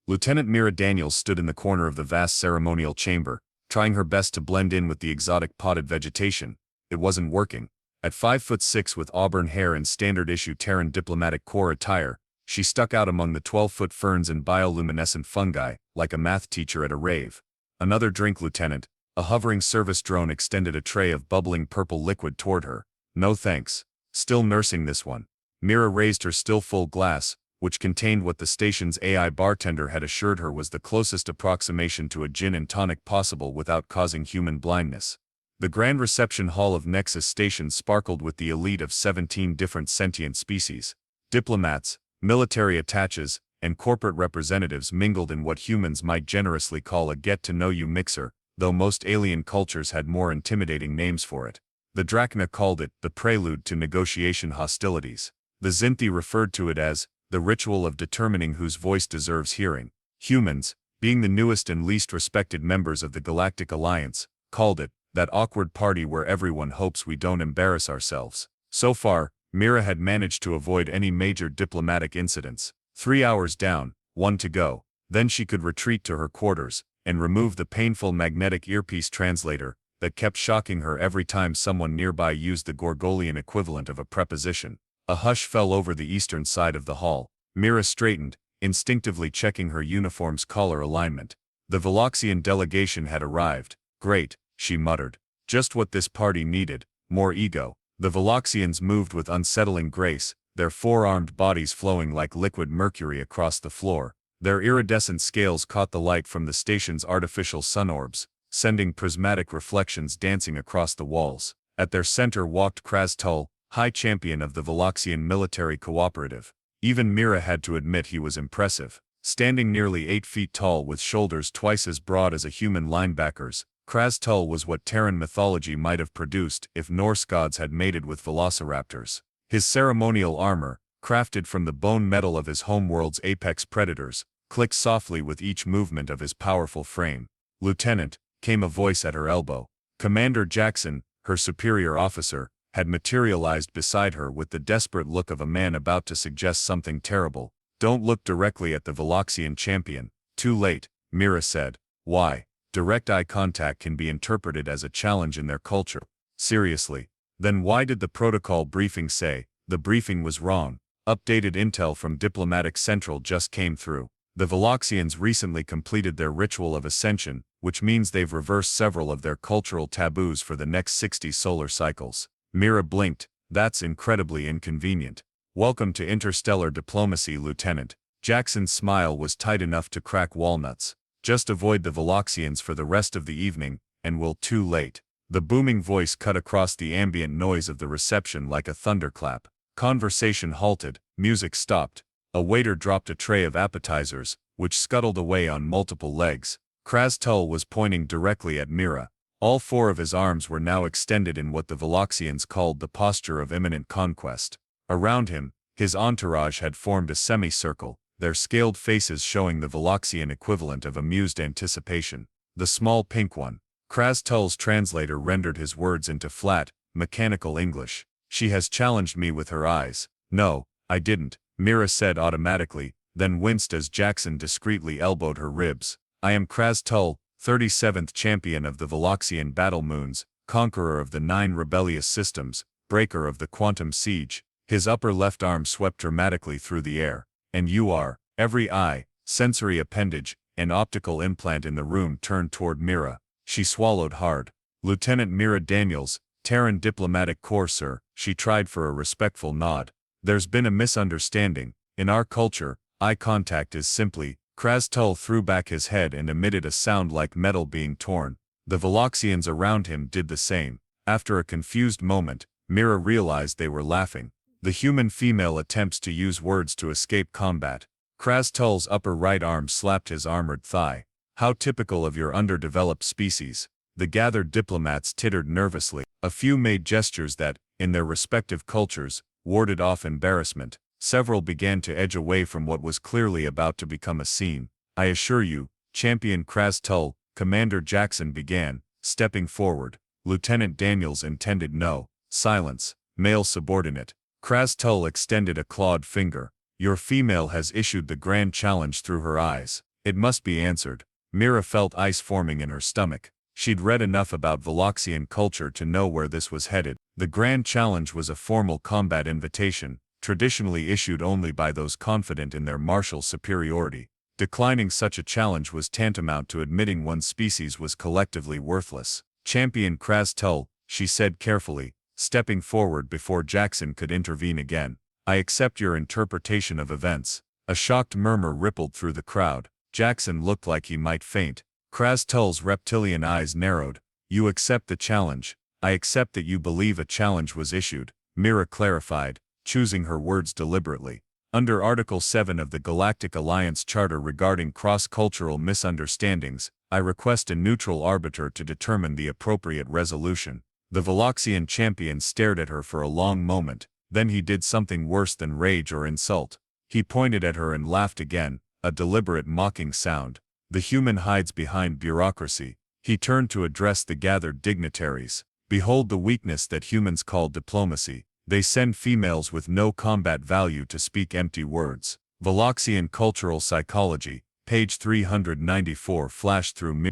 Lieutenant Mira Daniels stood in the corner of the vast ceremonial chamber, trying her best to blend in with the exotic potted vegetation. It wasn't working. At 5'6" with auburn hair and standard-issue Terran diplomatic corps attire, she stuck out among the 12-foot ferns and bioluminescent fungi, like a math teacher at a rave. "Another drink, Lieutenant." A hovering service drone extended a tray of bubbling purple liquid toward her. "No thanks. Still nursing this one." Mira raised her still full glass, which contained what the station's AI bartender had assured her was the closest approximation to a gin and tonic possible without causing human blindness. The grand reception hall of Nexus Station sparkled with the elite of 17 different sentient species. Diplomats, military attaches, and corporate representatives mingled in what humans might generously call a get-to-know-you mixer, though most alien cultures had more intimidating names for it. The Drachna called it the prelude to negotiation hostilities. The Zinthi referred to it as the ritual of determining whose voice deserves hearing. Humans, being the newest and least respected members of the Galactic Alliance, called it that awkward party where everyone hopes we don't embarrass ourselves. So far, Mira had managed to avoid any major diplomatic incidents. 3 hours down, 1 to go. Then she could retreat to her quarters and remove the painful magnetic earpiece translator that kept shocking her every time someone nearby used the Gorgolian equivalent of a preposition. A hush fell over the eastern side of the hall. Mira straightened, instinctively checking her uniform's collar alignment. The Veloxian delegation had arrived. "Great," she muttered. "Just what this party needed, more ego." The Veloxians moved with unsettling grace, their four-armed bodies flowing like liquid mercury across the floor. Their iridescent scales caught the light from the station's artificial sun orbs, sending prismatic reflections dancing across the walls. At their center walked Kraz Tull, High Champion of the Veloxian Military Cooperative. Even Mira had to admit he was impressive. Standing nearly 8 feet tall with shoulders twice as broad as a human linebacker's, Kraz Tull was what Terran mythology might have produced if Norse gods had mated with velociraptors. His ceremonial armor, crafted from the bone metal of his homeworld's apex predators, clicked softly with each movement of his powerful frame. "Lieutenant," came a voice at her elbow. Commander Jackson, her superior officer, had materialized beside her with the desperate look of a man about to suggest something terrible. "Don't look directly at the Veloxian champion." "Too late," Mira said. "Why?" Direct eye contact can be interpreted as a challenge in their culture. "Seriously? Then why did the protocol briefing say?" "The briefing was wrong. Updated intel from Diplomatic Central just came through. The Veloxians recently completed their ritual of ascension, which means they've reversed several of their cultural taboos for the next 60 solar cycles." Mira blinked. "That's incredibly inconvenient." "Welcome to interstellar diplomacy, Lieutenant." Jackson's smile was tight enough to crack walnuts. "Just avoid the Veloxians for the rest of the evening, and we'll too late." The booming voice cut across the ambient noise of the reception like a thunderclap. Conversation halted, music stopped. A waiter dropped a tray of appetizers, which scuttled away on multiple legs. Kraz Tull was pointing directly at Mira. All 4 of his arms were now extended in what the Veloxians called the posture of imminent conquest. Around him, his entourage had formed a semicircle, their scaled faces showing the Veloxian equivalent of amused anticipation. "The small pink one." Kraz Tull's translator rendered his words into flat, mechanical English. "She has challenged me with her eyes." "No, I didn't," Mira said automatically, then winced as Jackson discreetly elbowed her ribs. "I am Kraz Tull, 37th champion of the Veloxian battle moons, conqueror of the 9 rebellious systems, breaker of the quantum siege." His upper left arm swept dramatically through the air. "And you are." Every eye, sensory appendage, and optical implant in the room turned toward Mira. She swallowed hard. "Lieutenant Mira Daniels, Terran Diplomatic Corps, sir." She tried for a respectful nod. "There's been a misunderstanding. In our culture, eye contact is simply—" Kraz Tull threw back his head and emitted a sound like metal being torn. The Veloxians around him did the same. After a confused moment, Mira realized they were laughing. The human-female attempts to use words to escape combat. Kraz Tull's upper right arm slapped his armored thigh. "How typical of your underdeveloped species." The gathered diplomats tittered nervously. A few made gestures that, in their respective cultures, warded off embarrassment. Several began to edge away from what was clearly about to become a scene. "I assure you, Champion Kraz Tull," Commander Jackson began, stepping forward. Lieutenant Daniels intended no. Silence. Male subordinate. Kraz Tull extended a clawed finger. "Your female has issued the grand challenge through her eyes. It must be answered. Mira felt ice forming in her stomach. She'd read enough about Veloxian culture to know where this was headed. The Grand Challenge was a formal combat invitation, traditionally issued only by those confident in their martial superiority. Declining such a challenge was tantamount to admitting one's species was collectively worthless. Champion Kraz Tull, she said carefully, stepping forward before Jackson could intervene again. I accept your interpretation of events. A shocked murmur rippled through the crowd. Jackson looked like he might faint. Kraz Tull's reptilian eyes narrowed. You accept the challenge. I accept that you believe a challenge was issued, Mira clarified, choosing her words deliberately. Under Article 7 of the Galactic Alliance Charter regarding cross-cultural misunderstandings, I request a neutral arbiter to determine the appropriate resolution. The Veloxian champion stared at her for a long moment, then he did something worse than rage or insult. He pointed at her and laughed again, a deliberate mocking sound. The human hides behind bureaucracy. He turned to address the gathered dignitaries. Behold the weakness that humans call diplomacy. They send females with no combat value to speak empty words. Veloxian Cultural Psychology, page 394 flashed through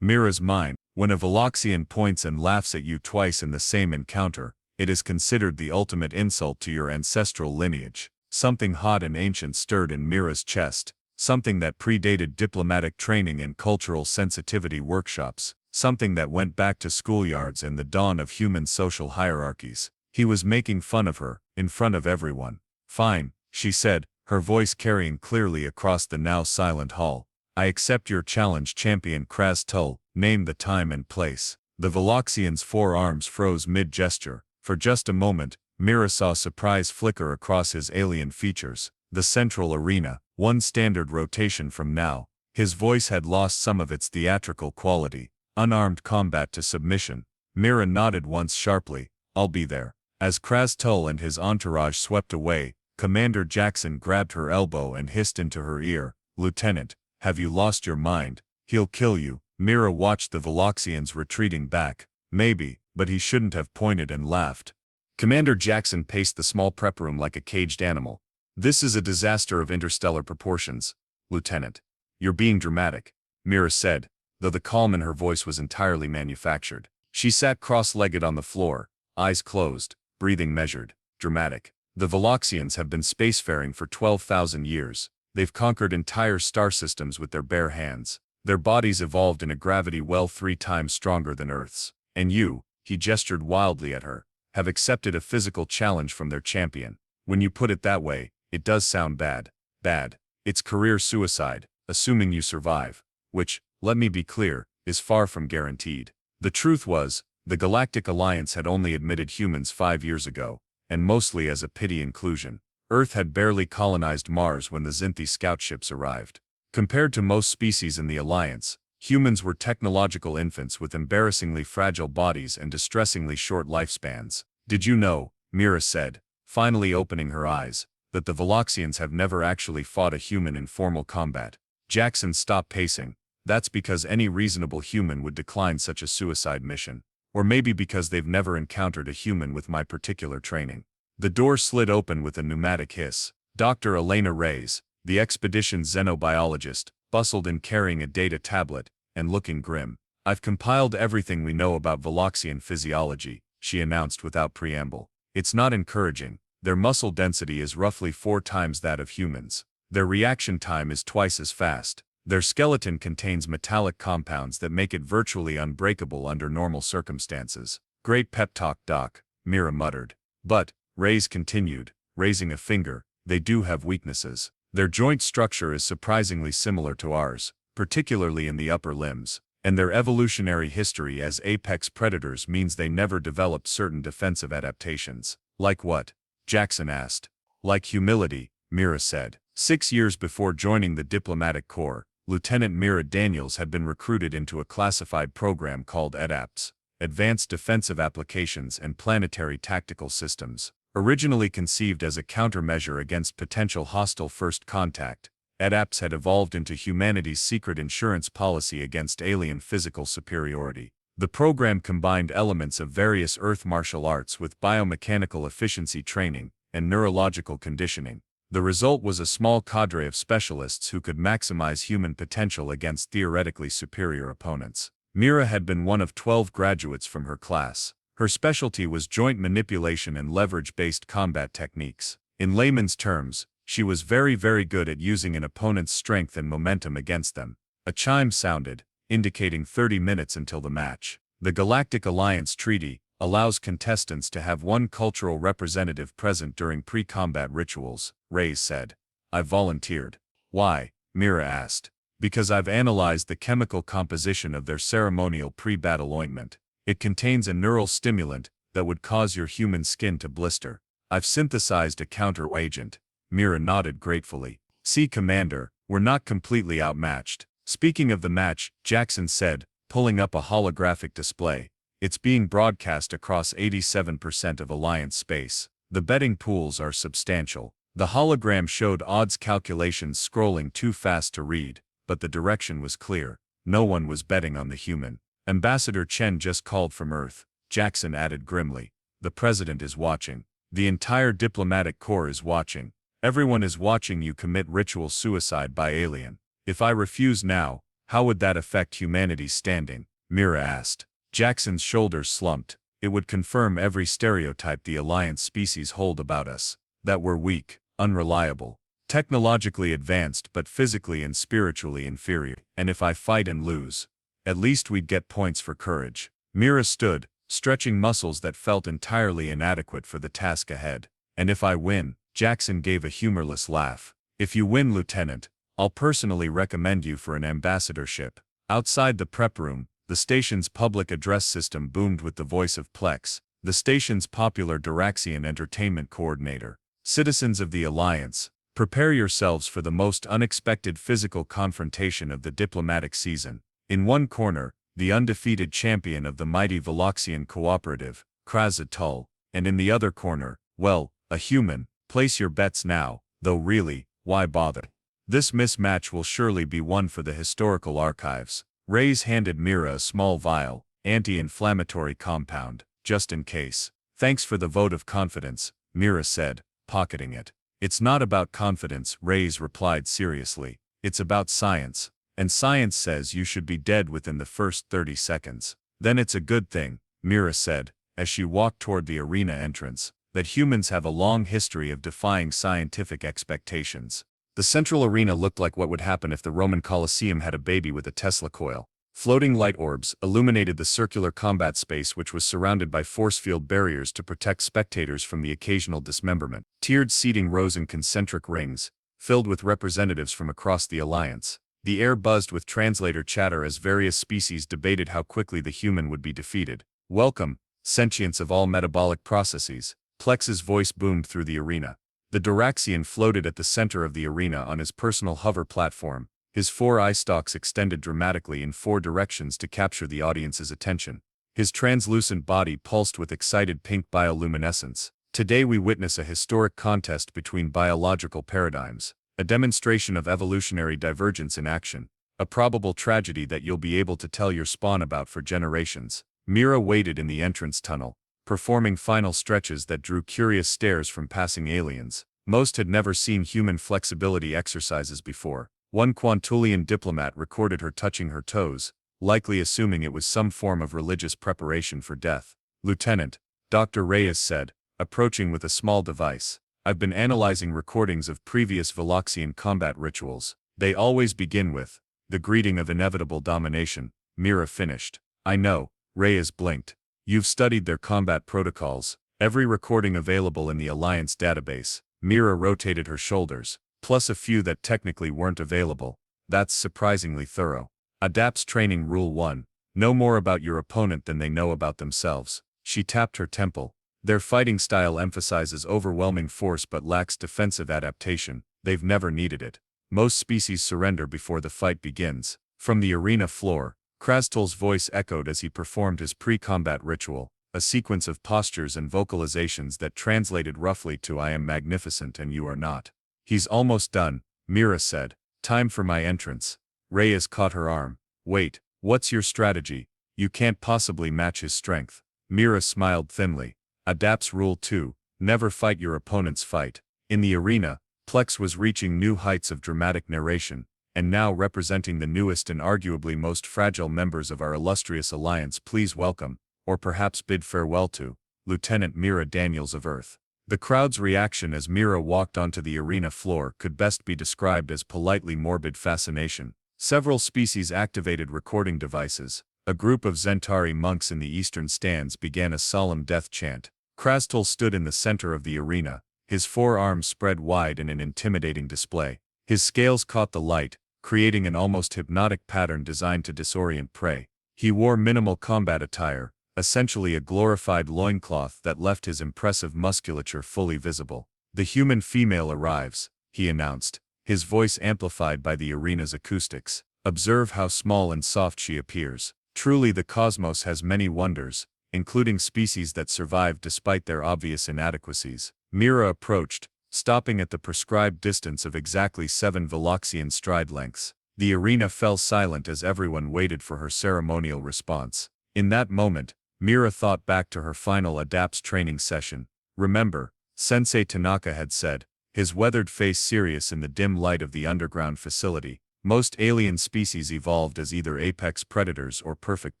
Mira's mind. When a Veloxian points and laughs at you twice in the same encounter, it is considered the ultimate insult to your ancestral lineage. Something hot and ancient stirred in Mira's chest, something that predated diplomatic training and cultural sensitivity workshops, something that went back to schoolyards and the dawn of human social hierarchies. He was making fun of her, in front of everyone. Fine, she said, her voice carrying clearly across the now silent hall. I accept your challenge, Champion Kraz Tull. Name the time and place. The Veloxian's forearms froze mid-gesture. For just a moment, Mira saw surprise flicker across his alien features. The central arena, one standard rotation from now. His voice had lost some of its theatrical quality. Unarmed combat to submission. Mira nodded once sharply. I'll be there. As Kraz Tull and his entourage swept away, Commander Jackson grabbed her elbow and hissed into her ear, Lieutenant, have you lost your mind? He'll kill you. Mira watched the Veloxians retreating back. Maybe, but he shouldn't have pointed and laughed. Commander Jackson paced the small prep room like a caged animal. This is a disaster of interstellar proportions, Lieutenant. You're being dramatic, Mira said, though the calm in her voice was entirely manufactured. She sat cross-legged on the floor, eyes closed, breathing measured. Dramatic. The Veloxians have been spacefaring for 12,000 years. They've conquered entire star systems with their bare hands. Their bodies evolved in a gravity well 3 times stronger than Earth's. And you, he gestured wildly at her, have accepted a physical challenge from their champion. When you put it that way, it does sound bad. Bad. It's career suicide, assuming you survive. Which, let me be clear, is far from guaranteed. The truth was, the Galactic Alliance had only admitted humans 5 years ago, and mostly as a pity inclusion. Earth had barely colonized Mars when the Zinthi scout ships arrived. Compared to most species in the Alliance, humans were technological infants with embarrassingly fragile bodies and distressingly short lifespans. Did you know, Mira said, finally opening her eyes, that the Veloxians have never actually fought a human in formal combat? Jackson stopped pacing. That's because any reasonable human would decline such a suicide mission. Or maybe because they've never encountered a human with my particular training. The door slid open with a pneumatic hiss. Dr. Elena Reyes, the expedition's xenobiologist, bustled in carrying a data tablet, and looking grim. I've compiled everything we know about Veloxian physiology, she announced without preamble. It's not encouraging. Their muscle density is roughly 4 times that of humans. Their reaction time is twice as fast. Their skeleton contains metallic compounds that make it virtually unbreakable under normal circumstances. Great pep talk, Doc, Mira muttered. But, Reyes continued, raising a finger, they do have weaknesses. Their joint structure is surprisingly similar to ours, particularly in the upper limbs, and their evolutionary history as apex predators means they never developed certain defensive adaptations. Like what? Jackson asked. Like humility, Mira said. 6 years before joining the diplomatic corps, Lieutenant Mira Daniels had been recruited into a classified program called ADAPTS, Advanced Defensive Applications and Planetary Tactical Systems. Originally conceived as a countermeasure against potential hostile first contact, ADAPTS had evolved into humanity's secret insurance policy against alien physical superiority. The program combined elements of various Earth martial arts with biomechanical efficiency training and neurological conditioning. The result was a small cadre of specialists who could maximize human potential against theoretically superior opponents. Mira had been one of 12 graduates from her class. Her specialty was joint manipulation and leverage-based combat techniques. In layman's terms, she was very good at using an opponent's strength and momentum against them. A chime sounded, indicating 30 minutes until the match. The Galactic Alliance Treaty allows contestants to have one cultural representative present during pre-combat rituals, Reyes said. I volunteered. Why? Mira asked. Because I've analyzed the chemical composition of their ceremonial pre-battle ointment. It contains a neural stimulant that would cause your human skin to blister. I've synthesized a counter-agent. Mira nodded gratefully. See, Commander, we're not completely outmatched. Speaking of the match, Jackson said, pulling up a holographic display. It's being broadcast across 87% of Alliance space. The betting pools are substantial. The hologram showed odds calculations scrolling too fast to read, but the direction was clear. No one was betting on the human. Ambassador Chen just called from Earth, Jackson added grimly. The President is watching. The entire diplomatic corps is watching. Everyone is watching you commit ritual suicide by alien. If I refuse now, how would that affect humanity's standing? Mira asked. Jackson's shoulders slumped. It would confirm every stereotype the Alliance species hold about us. That we're weak, unreliable, technologically advanced but physically and spiritually inferior. And if I fight and lose, at least we'd get points for courage. Mira stood, stretching muscles that felt entirely inadequate for the task ahead. And if I win, Jackson gave a humorless laugh. If you win, Lieutenant, I'll personally recommend you for an ambassadorship. Outside the prep room, the station's public address system boomed with the voice of Plex, the station's popular Duraxian entertainment coordinator. Citizens of the Alliance, prepare yourselves for the most unexpected physical confrontation of the diplomatic season. In one corner, the undefeated champion of the mighty Veloxian cooperative, Krazatol, and in the other corner, well, a human. Place your bets now, though really, why bother? This mismatch will surely be one for the historical archives. Reyes handed Mira a small vial, anti-inflammatory compound, just in case. Thanks for the vote of confidence, Mira said, pocketing it. It's not about confidence, Reyes replied seriously. It's about science. And science says you should be dead within the first 30 seconds. Then it's a good thing, Mira said, as she walked toward the arena entrance, that humans have a long history of defying scientific expectations. The central arena looked like what would happen if the Roman Colosseum had a baby with a Tesla coil. Floating light orbs illuminated the circular combat space, which was surrounded by force field barriers to protect spectators from the occasional dismemberment. Tiered seating rose in concentric rings, filled with representatives from across the Alliance. The air buzzed with translator chatter as various species debated how quickly the human would be defeated. Welcome, sentience of all metabolic processes. Plex's voice boomed through the arena. The Duraxian floated at the center of the arena on his personal hover platform, his 4 eye stalks extended dramatically in 4 directions to capture the audience's attention. His translucent body pulsed with excited pink bioluminescence. Today we witness a historic contest between biological paradigms, a demonstration of evolutionary divergence in action, a probable tragedy that you'll be able to tell your spawn about for generations. Mira waited in the entrance tunnel, performing final stretches that drew curious stares from passing aliens. Most had never seen human flexibility exercises before. One Quantulian diplomat recorded her touching her toes, likely assuming it was some form of religious preparation for death. Lieutenant, Dr. Reyes said, approaching with a small device. I've been analyzing recordings of previous Veloxian combat rituals. They always begin with the greeting of inevitable domination. Mira finished. I know, Reyes blinked. You've studied their combat protocols, every recording available in the Alliance database. Mira rotated her shoulders, plus a few that technically weren't available. That's surprisingly thorough. ADAPT's training rule 1. Know more about your opponent than they know about themselves. She tapped her temple. Their fighting style emphasizes overwhelming force but lacks defensive adaptation. They've never needed it. Most species surrender before the fight begins. From the arena floor, Krastol's voice echoed as he performed his pre-combat ritual, a sequence of postures and vocalizations that translated roughly to I am magnificent and you are not. He's almost done, Mira said. Time for my entrance. Reyes caught her arm. Wait, what's your strategy? You can't possibly match his strength. Mira smiled thinly. ADAPT's rule 2. Never fight your opponent's fight. In the arena, Plex was reaching new heights of dramatic narration, and now representing the newest and arguably most fragile members of our illustrious alliance, please welcome, or perhaps bid farewell to, Lieutenant Mira Daniels of Earth. The crowd's reaction as Mira walked onto the arena floor could best be described as politely morbid fascination. Several species activated recording devices. A group of Zentari monks in the eastern stands began a solemn death chant. Krastel stood in the center of the arena, his forearms spread wide in an intimidating display. His scales caught the light, creating an almost hypnotic pattern designed to disorient prey. He wore minimal combat attire, essentially a glorified loincloth that left his impressive musculature fully visible. "The human female arrives," he announced, his voice amplified by the arena's acoustics. "Observe how small and soft she appears. Truly the cosmos has many wonders, including species that survive despite their obvious inadequacies." Mira approached, stopping at the prescribed distance of exactly 7 Veloxian stride lengths. The arena fell silent as everyone waited for her ceremonial response. In that moment, Mira thought back to her final ADAPTS training session. "Remember," Sensei Tanaka had said, his weathered face serious in the dim light of the underground facility, "most alien species evolved as either apex predators or perfect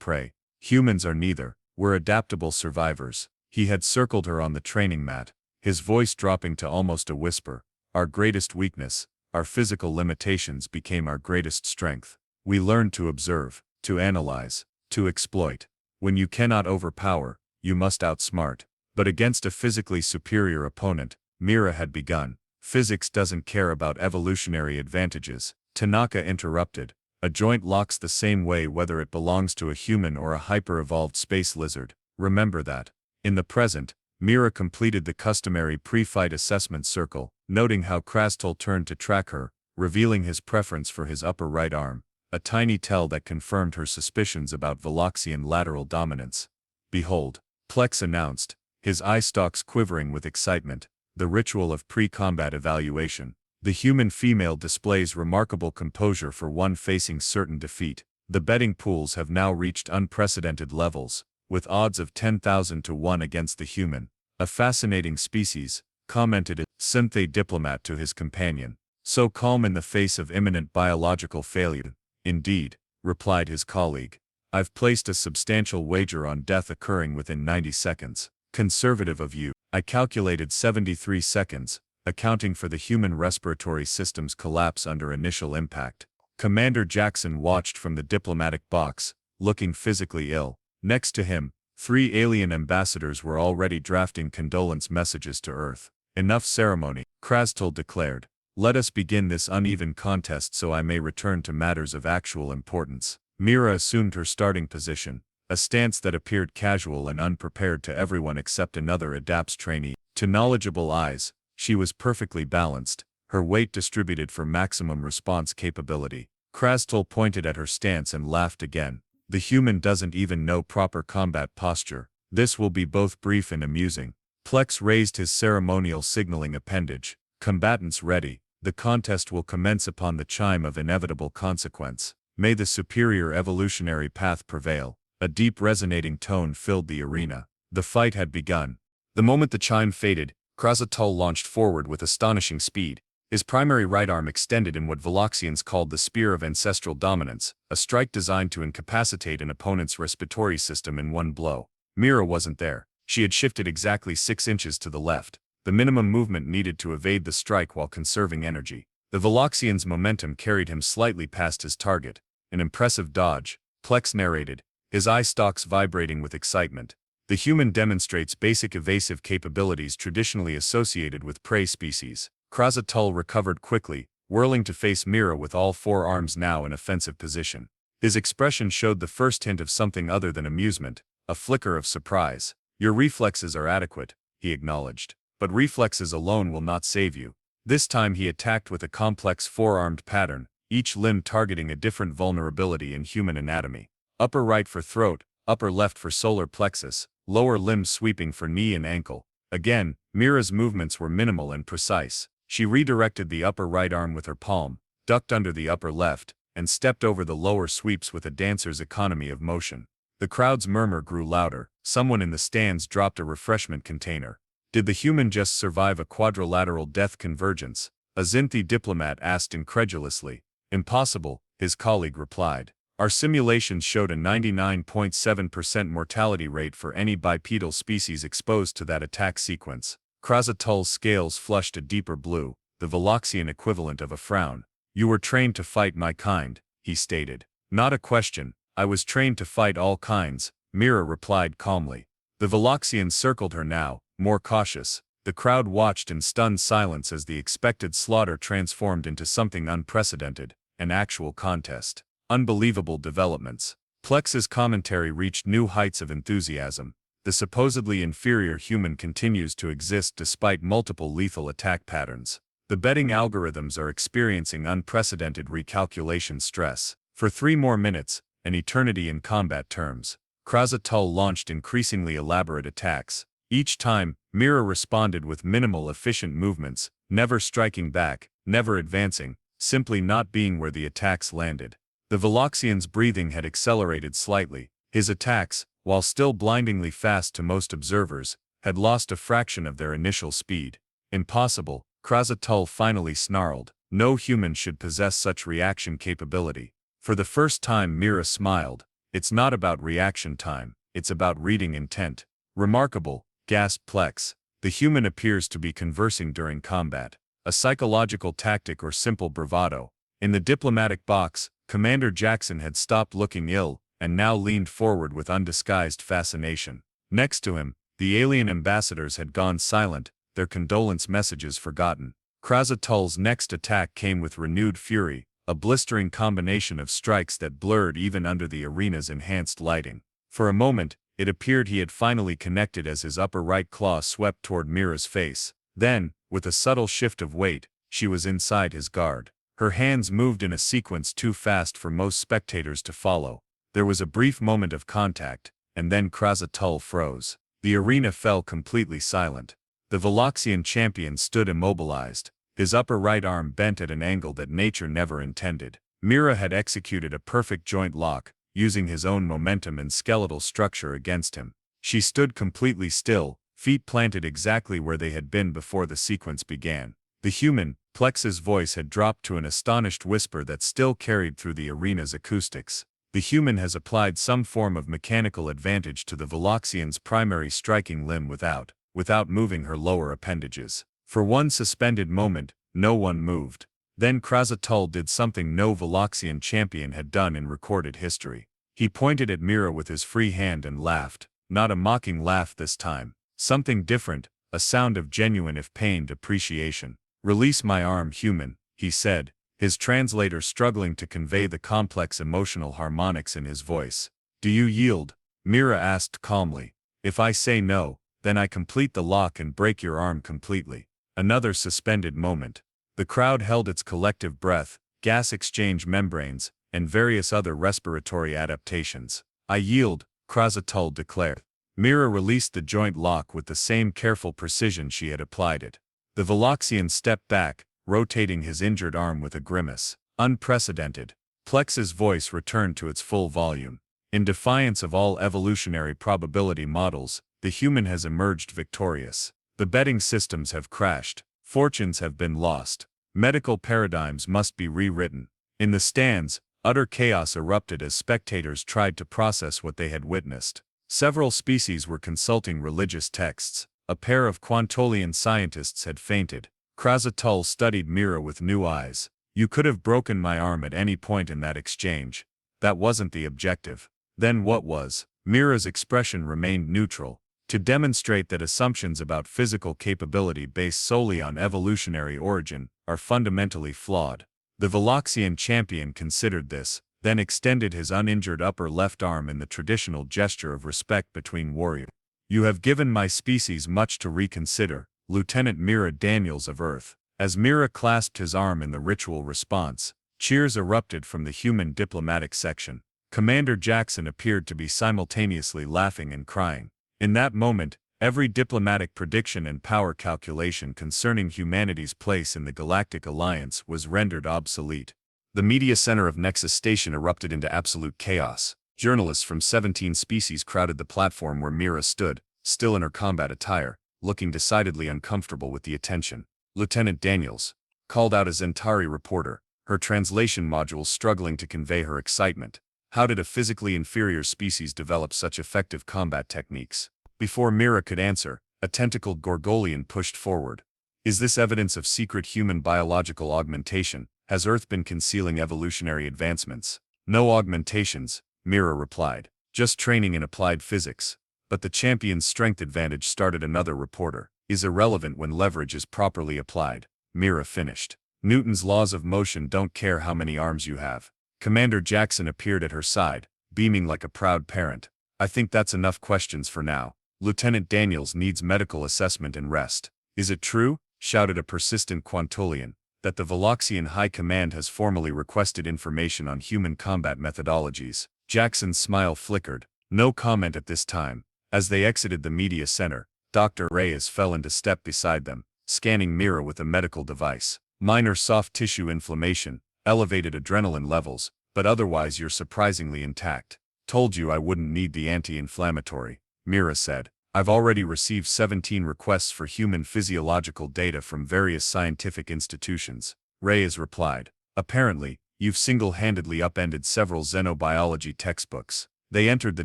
prey. Humans are neither. We're adaptable survivors." He had circled her on the training mat, his voice dropping to almost a whisper. "Our greatest weakness, our physical limitations, became our greatest strength. We learned to observe, to analyze, to exploit. When you cannot overpower, you must outsmart." But against a physically superior opponent, Mira had begun. "Physics doesn't care about evolutionary advantages," Tanaka interrupted. "A joint locks the same way whether it belongs to a human or a hyper-evolved space lizard. Remember that." In the present, Mira completed the customary pre-fight assessment circle, noting how Krastel turned to track her, revealing his preference for his upper right arm, a tiny tell that confirmed her suspicions about Veloxian lateral dominance. "Behold," Plex announced, his eye stalks quivering with excitement, "the ritual of pre-combat evaluation. The human female displays remarkable composure for one facing certain defeat. The betting pools have now reached unprecedented levels, with odds of 10,000 to 1 against the human. A fascinating species," commented a Synthé diplomat to his companion, "so calm in the face of imminent biological failure." "Indeed," replied his colleague. "I've placed a substantial wager on death occurring within 90 seconds. Conservative of you. I calculated 73 seconds, accounting for the human respiratory system's collapse under initial impact." Commander Jackson watched from the diplomatic box, looking physically ill. Next to him, 3 alien ambassadors were already drafting condolence messages to Earth. "Enough ceremony," Krastel declared. "Let us begin this uneven contest so I may return to matters of actual importance." Mira assumed her starting position, a stance that appeared casual and unprepared to everyone except another ADAPTS trainee. To knowledgeable eyes, she was perfectly balanced, her weight distributed for maximum response capability. Krastel pointed at her stance and laughed again. "The human doesn't even know proper combat posture. This will be both brief and amusing." Plex raised his ceremonial signaling appendage. "Combatants ready. The contest will commence upon the chime of inevitable consequence. May the superior evolutionary path prevail." A deep resonating tone filled the arena. The fight had begun. The moment the chime faded, Krastel launched forward with astonishing speed, his primary right arm extended in what Veloxians called the Spear of Ancestral Dominance, a strike designed to incapacitate an opponent's respiratory system in one blow. Mira wasn't there. She had shifted exactly 6 inches to the left, the minimum movement needed to evade the strike while conserving energy. The Veloxian's momentum carried him slightly past his target. "An impressive dodge," Plex narrated, his eye stalks vibrating with excitement. "The human demonstrates basic evasive capabilities traditionally associated with prey species." Krastel recovered quickly, whirling to face Mira with all 4 arms now in offensive position. His expression showed the first hint of something other than amusement, a flicker of surprise. "Your reflexes are adequate," he acknowledged. "But reflexes alone will not save you." This time he attacked with a complex 4-armed pattern, each limb targeting a different vulnerability in human anatomy. Upper right for throat, upper left for solar plexus, lower limb sweeping for knee and ankle. Again, Mira's movements were minimal and precise. She redirected the upper right arm with her palm, ducked under the upper left, and stepped over the lower sweeps with a dancer's economy of motion. The crowd's murmur grew louder. Someone in the stands dropped a refreshment container. Did the human just survive a quadrilateral death convergence? A Zinthi diplomat asked incredulously. Impossible, his colleague replied. Our simulations showed a 99.7% mortality rate for any bipedal species exposed to that attack sequence. Krasatul's scales flushed a deeper blue, the Veloxian equivalent of a frown. You were trained to fight my kind, he stated. Not a question, I was trained to fight all kinds, Mira replied calmly. The Veloxians circled her now, more cautious. The crowd watched in stunned silence as the expected slaughter transformed into something unprecedented, an actual contest. Unbelievable developments. Plex's commentary reached new heights of enthusiasm. The supposedly inferior human continues to exist despite multiple lethal attack patterns. The betting algorithms are experiencing unprecedented recalculation stress. For 3 more minutes, an eternity in combat terms, Krasatul launched increasingly elaborate attacks. Each time, Mira responded with minimal efficient movements, never striking back, never advancing, simply not being where the attacks landed. The Veloxian's breathing had accelerated slightly. His attacks, while still blindingly fast to most observers, had lost a fraction of their initial speed. Impossible, Krasatul finally snarled. No human should possess such reaction capability. For the first time Mira smiled. It's not about reaction time, it's about reading intent. Remarkable, gasped Plex. The human appears to be conversing during combat. A psychological tactic or simple bravado. In the diplomatic box, Commander Jackson had stopped looking ill, and now leaned forward with undisguised fascination. Next to him, the alien ambassadors had gone silent, their condolence messages forgotten. Krasatul's next attack came with renewed fury, a blistering combination of strikes that blurred even under the arena's enhanced lighting. For a moment, it appeared he had finally connected as his upper right claw swept toward Mira's face. Then, with a subtle shift of weight, she was inside his guard. Her hands moved in a sequence too fast for most spectators to follow. There was a brief moment of contact, and then Krasatul froze. The arena fell completely silent. The Veloxian champion stood immobilized, his upper right arm bent at an angle that nature never intended. Mira had executed a perfect joint lock, using his own momentum and skeletal structure against him. She stood completely still, feet planted exactly where they had been before the sequence began. The human, Plex's voice had dropped to an astonished whisper that still carried through the arena's acoustics. The human has applied some form of mechanical advantage to the Veloxian's primary striking limb without moving her lower appendages. For one suspended moment, no one moved. Then Krasatul did something no Veloxian champion had done in recorded history. He pointed at Mira with his free hand and laughed, not a mocking laugh this time. Something different, a sound of genuine if pained appreciation. Release my arm, human, he said, his translator struggling to convey the complex emotional harmonics in his voice. Do you yield? Mira asked calmly. If I say no, then I complete the lock and break your arm completely. Another suspended moment. The crowd held its collective breath, gas exchange membranes, and various other respiratory adaptations. I yield, Krasatul declared. Mira released the joint lock with the same careful precision she had applied it. The Veloxian stepped back, rotating his injured arm with a grimace. Unprecedented. Plex's voice returned to its full volume. In defiance of all evolutionary probability models, the human has emerged victorious. The betting systems have crashed. Fortunes have been lost. Medical paradigms must be rewritten. In the stands, utter chaos erupted as spectators tried to process what they had witnessed. Several species were consulting religious texts. A pair of Quantolian scientists had fainted. Krasatul studied Mira with new eyes. You could have broken my arm at any point in that exchange. That wasn't the objective. Then what was? Mira's expression remained neutral. To demonstrate that assumptions about physical capability based solely on evolutionary origin are fundamentally flawed. The Veloxian champion considered this, then extended his uninjured upper left arm in the traditional gesture of respect between warriors. You have given my species much to reconsider, Lieutenant Mira Daniels of Earth. As Mira clasped his arm in the ritual response, cheers erupted from the human diplomatic section. Commander Jackson appeared to be simultaneously laughing and crying. In that moment, every diplomatic prediction and power calculation concerning humanity's place in the Galactic Alliance was rendered obsolete. The media center of Nexus Station erupted into absolute chaos. Journalists from 17 species crowded the platform where Mira stood, still in her combat attire, looking decidedly uncomfortable with the attention. Lieutenant Daniels, called out a Zentari reporter, her translation module struggling to convey her excitement. How did a physically inferior species develop such effective combat techniques? Before Mira could answer, a tentacled Gorgolian pushed forward. Is this evidence of secret human biological augmentation? Has Earth been concealing evolutionary advancements? No augmentations, Mira replied. Just training in applied physics. But the champion's strength advantage, started another reporter, is irrelevant when leverage is properly applied. Mira finished. Newton's laws of motion don't care how many arms you have. Commander Jackson appeared at her side, beaming like a proud parent. I think that's enough questions for now. Lieutenant Daniels needs medical assessment and rest. Is it true, shouted a persistent Quantolian, that the Veloxian High Command has formally requested information on human combat methodologies? Jackson's smile flickered. No comment at this time. As they exited the media center, Dr. Reyes fell into step beside them, scanning Mira with a medical device. Minor soft tissue inflammation, elevated adrenaline levels, but otherwise you're surprisingly intact. Told you I wouldn't need the anti-inflammatory, Mira said. I've already received 17 requests for human physiological data from various scientific institutions, Reyes replied. Apparently, you've single-handedly upended several xenobiology textbooks. They entered the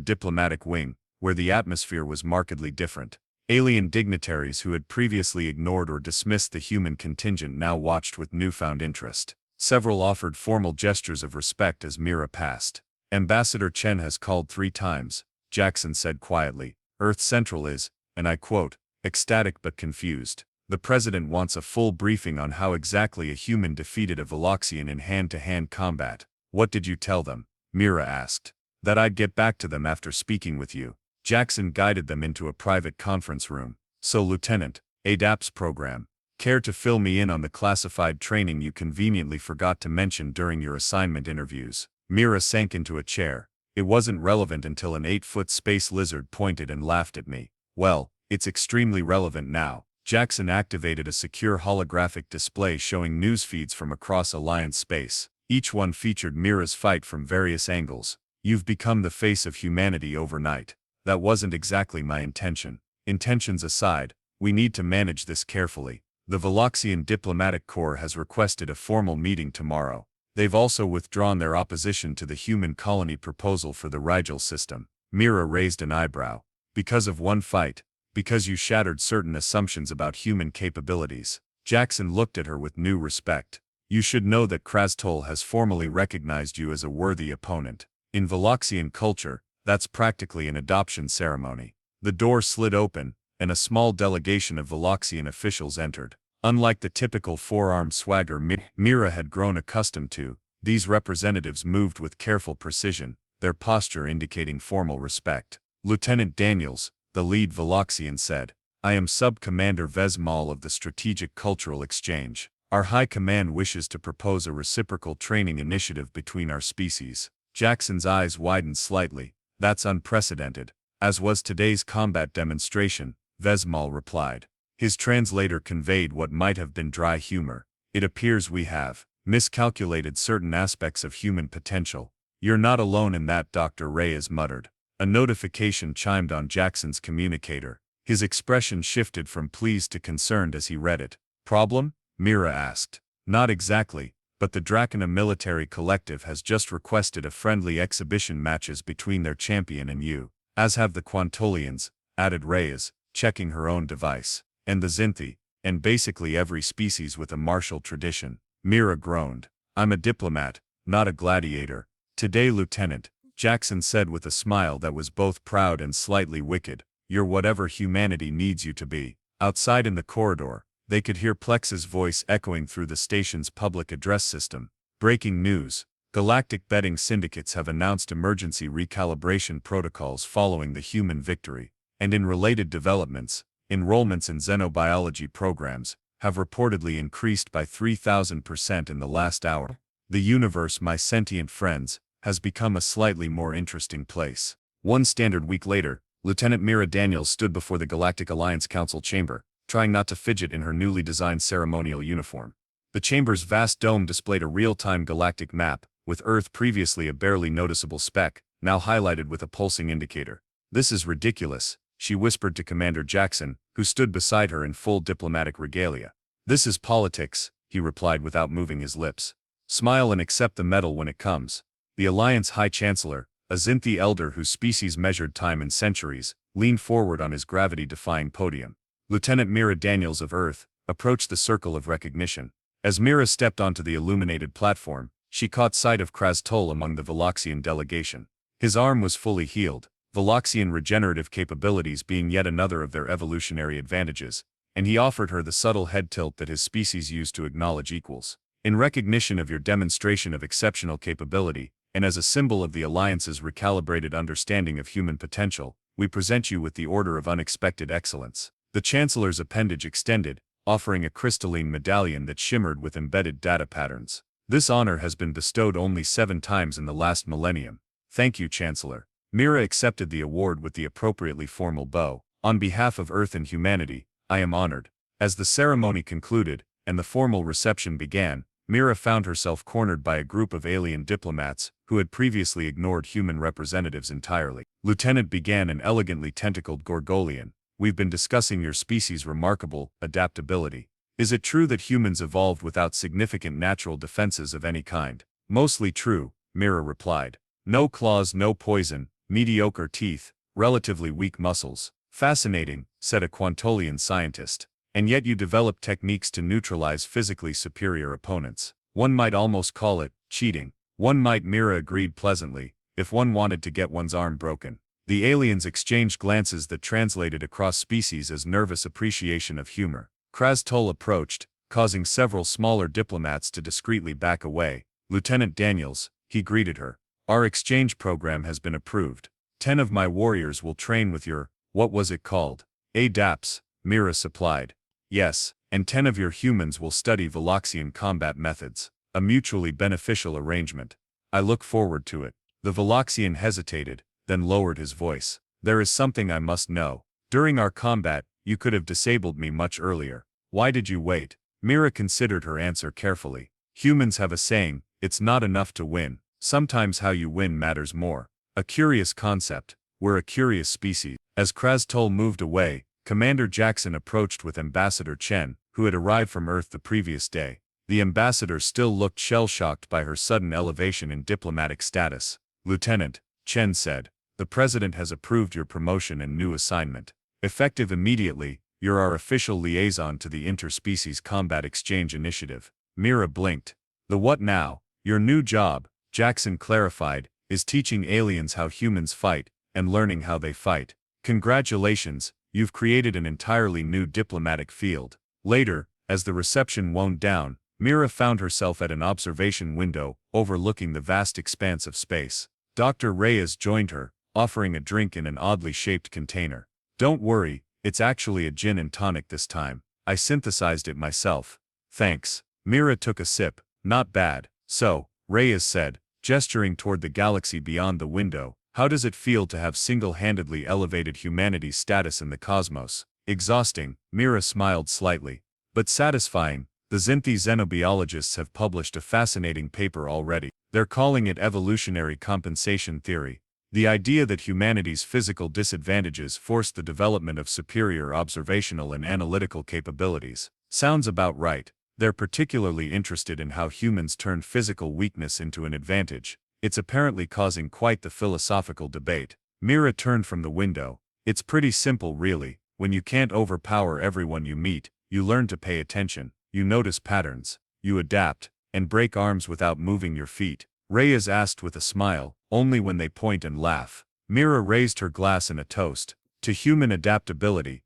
diplomatic wing, where the atmosphere was markedly different. Alien dignitaries who had previously ignored or dismissed the human contingent now watched with newfound interest. Several offered formal gestures of respect as Mira passed. Ambassador Chen has called 3 times, Jackson said quietly. Earth Central is, and I quote, ecstatic but confused. The president wants a full briefing on how exactly a human defeated a Veloxian in hand-to-hand combat. What did you tell them? Mira asked. That I'd get back to them after speaking with you. Jackson guided them into a private conference room. So Lieutenant, ADAPS program. Care to fill me in on the classified training you conveniently forgot to mention during your assignment interviews? Mira sank into a chair. It wasn't relevant until an 8-foot space lizard pointed and laughed at me. Well, it's extremely relevant now. Jackson activated a secure holographic display showing news feeds from across Alliance space. Each one featured Mira's fight from various angles. You've become the face of humanity overnight. That wasn't exactly my intention. Intentions aside, we need to manage this carefully. The Veloxian Diplomatic Corps has requested a formal meeting tomorrow. They've also withdrawn their opposition to the human colony proposal for the Rigel system. Mira raised an eyebrow. Because of one fight? Because you shattered certain assumptions about human capabilities. Jackson looked at her with new respect. You should know that Krastol has formally recognized you as a worthy opponent. In Veloxian culture, that's practically an adoption ceremony. The door slid open, and a small delegation of Veloxian officials entered. Unlike the typical four-armed swagger Mira had grown accustomed to, these representatives moved with careful precision, their posture indicating formal respect. Lieutenant Daniels, the lead Veloxian said, I am Sub-Commander Vesmal of the Strategic Cultural Exchange. Our High Command wishes to propose a reciprocal training initiative between our species. Jackson's eyes widened slightly. That's unprecedented. As was today's combat demonstration, Vesmal replied. His translator conveyed what might have been dry humor. It appears we have miscalculated certain aspects of human potential. You're not alone in that, Dr. Reyes muttered. A notification chimed on Jackson's communicator. His expression shifted from pleased to concerned as he read it. Problem? Mira asked. Not exactly, but the Dracona Military Collective has just requested a friendly exhibition matches between their champion and you, as have the Quantolians, added Reyes, checking her own device, and the Zinthi, and basically every species with a martial tradition. Mira groaned. I'm a diplomat, not a gladiator. Today, Lieutenant, Jackson said with a smile that was both proud and slightly wicked, you're whatever humanity needs you to be. Outside in the corridor, they could hear Plex's voice echoing through the station's public address system. Breaking news. Galactic betting syndicates have announced emergency recalibration protocols following the human victory, and in related developments, enrollments in xenobiology programs have reportedly increased by 3,000% in the last hour. The universe, my sentient friends, has become a slightly more interesting place. One standard week later, Lieutenant Mira Daniels stood before the Galactic Alliance Council chamber, trying not to fidget in her newly designed ceremonial uniform. The chamber's vast dome displayed a real-time galactic map, with Earth, previously a barely noticeable speck, now highlighted with a pulsing indicator. This is ridiculous, she whispered to Commander Jackson, who stood beside her in full diplomatic regalia. This is politics, he replied without moving his lips. Smile and accept the medal when it comes. The Alliance High Chancellor, a Zinthi elder whose species measured time in centuries, leaned forward on his gravity-defying podium. Lieutenant Mira Daniels of Earth approached the circle of recognition. As Mira stepped onto the illuminated platform, she caught sight of Krastul among the Veloxian delegation. His arm was fully healed, Veloxian regenerative capabilities being yet another of their evolutionary advantages, and he offered her the subtle head tilt that his species used to acknowledge equals. In recognition of your demonstration of exceptional capability, and as a symbol of the Alliance's recalibrated understanding of human potential, we present you with the Order of Unexpected Excellence. The Chancellor's appendage extended, offering a crystalline medallion that shimmered with embedded data patterns. This honor has been bestowed only 7 times in the last millennium. Thank you, Chancellor. Mira accepted the award with the appropriately formal bow. On behalf of Earth and humanity, I am honored. As the ceremony concluded, and the formal reception began, Mira found herself cornered by a group of alien diplomats who had previously ignored human representatives entirely. Lieutenant began an elegantly tentacled Gorgolian. We've been discussing your species' remarkable adaptability. Is it true that humans evolved without significant natural defenses of any kind? Mostly true, Mira replied. No claws, no poison, mediocre teeth, relatively weak muscles. Fascinating, said a Quantolian scientist. And yet you developed techniques to neutralize physically superior opponents. One might almost call it cheating. One might, Mira agreed pleasantly, if one wanted to get one's arm broken. The aliens exchanged glances that translated across species as nervous appreciation of humor. Krastul approached, causing several smaller diplomats to discreetly back away. Lieutenant Daniels, he greeted her. Our exchange program has been approved. 10 of my warriors will train with your, what was it called? ADAPS, Mira supplied. Yes, and 10 of your humans will study Veloxian combat methods. A mutually beneficial arrangement. I look forward to it. The Veloxian hesitated, then lowered his voice. There is something I must know. During our combat, you could have disabled me much earlier. Why did you wait? Mira considered her answer carefully. Humans have a saying, it's not enough to win. Sometimes how you win matters more. A curious concept. We're a curious species. As Krastul moved away, Commander Jackson approached with Ambassador Chen, who had arrived from Earth the previous day. The ambassador still looked shell-shocked by her sudden elevation in diplomatic status. Lieutenant, Chen said, the President has approved your promotion and new assignment. Effective immediately, you're our official liaison to the Interspecies Combat Exchange Initiative. Mira blinked. The what now? Your new job, Jackson clarified, is teaching aliens how humans fight, and learning how they fight. Congratulations, you've created an entirely new diplomatic field. Later, as the reception wound down, Mira found herself at an observation window overlooking the vast expanse of space. Dr. Reyes joined her, offering a drink in an oddly shaped container. Don't worry, it's actually a gin and tonic this time. I synthesized it myself. Thanks. Mira took a sip. Not bad. So, Reyes said, gesturing toward the galaxy beyond the window, how does it feel to have single-handedly elevated humanity's status in the cosmos? Exhausting, Mira smiled slightly. But satisfying. The Zinthi xenobiologists have published a fascinating paper already. They're calling it evolutionary compensation theory. The idea that humanity's physical disadvantages forced the development of superior observational and analytical capabilities. Sounds about right. They're particularly interested in how humans turn physical weakness into an advantage. It's apparently causing quite the philosophical debate. Mira turned from the window. It's pretty simple really. When you can't overpower everyone you meet, you learn to pay attention. You notice patterns, you adapt, and break arms without moving your feet. Reyes asked with a smile, only when they point and laugh. Mira raised her glass in a toast. To human adaptability,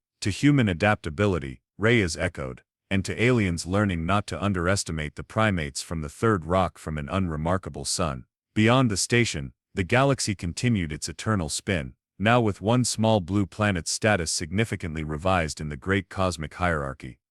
Reyes echoed, and to aliens learning not to underestimate the primates from the third rock from an unremarkable sun. Beyond the station, the galaxy continued its eternal spin, now with one small blue planet's status significantly revised in the great cosmic hierarchy.